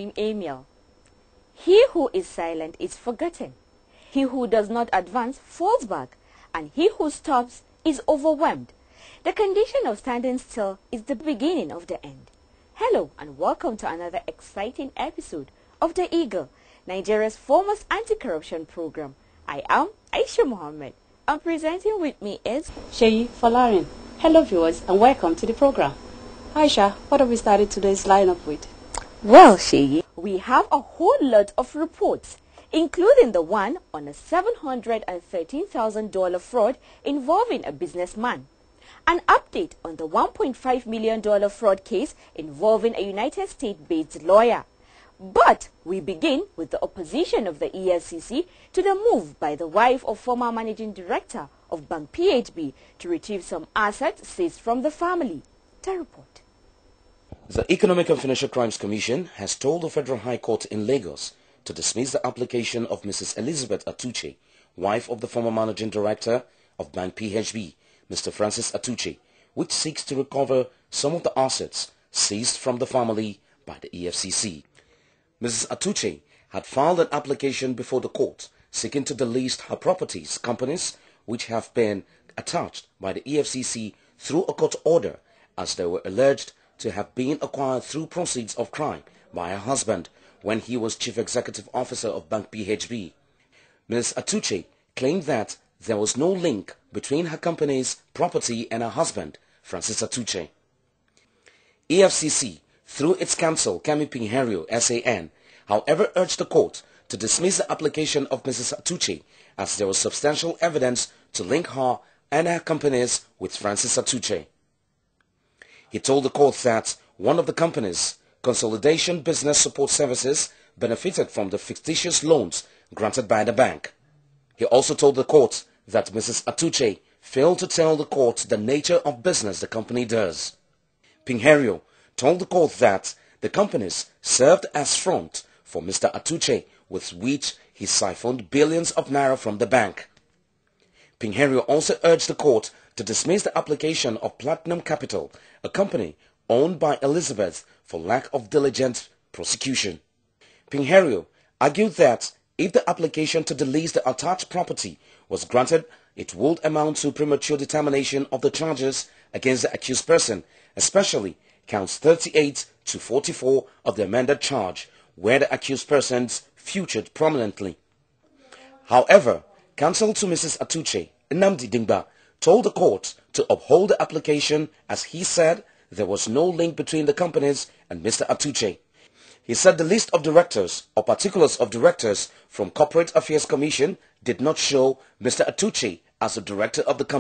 morning Emil. He who is silent is forgotten. He who does not advance falls back, and he who stops is overwhelmed. The condition of standing still is the beginning of the end. Hello and welcome to another exciting episode of The Eagle, Nigeria's foremost anti-corruption program. I am Aisha Mohammed, and presenting with me is Sheyi Folarin. Hello viewers and welcome to the program. Aisha, what have we started today's lineup with? Well, Sheyi, we have a whole lot of reports, including the one on a $713,000 fraud involving a businessman, an update on the $1.5 million fraud case involving a United States-based lawyer. But we begin with the opposition of the EFCC to the move by the wife of former managing director of Bank PHB to retrieve some assets seized from the family. The report. The Economic and Financial Crimes Commission has told the Federal High Court in Lagos to dismiss the application of Mrs. Elizabeth Atuche, wife of the former managing director of Bank PHB, Mr. Francis Atuche, which seeks to recover some of the assets seized from the family by the EFCC. Mrs. Atuche had filed an application before the court seeking to delist her properties, companies which have been attached by the EFCC through a court order, as they were alleged to have been acquired through proceeds of crime by her husband when he was Chief Executive Officer of Bank PHB. Ms. Atuche claimed that there was no link between her company's property and her husband, Francis Atuche. EFCC, through its counsel, Kemi Pinheiro, SAN, however urged the court to dismiss the application of Mrs. Atuche as there was substantial evidence to link her and her companies with Francis Atuche. He told the court that one of the companies, Consolidation Business Support Services, benefited from the fictitious loans granted by the bank. He also told the court that Mrs. Atuche failed to tell the court the nature of business the company does. Pinheiro told the court that the companies served as front for Mr. Atuche, with which he siphoned billions of naira from the bank. Pinheiro also urged the court to dismiss the application of Platinum Capital, a company owned by Elizabeth, for lack of diligent prosecution. Pinheiro argued that if the application to delist the attached property was granted, it would amount to premature determination of the charges against the accused person, especially counts 38 to 44 of the amended charge, where the accused persons featured prominently. However, counsel to Mrs. Atuche, Nnamdi Dingba, told the court to uphold the application as he said there was no link between the companies and Mr. Atuche. He said the list of directors or particulars of directors from Corporate Affairs Commission did not show Mr. Atuche as a director of the company.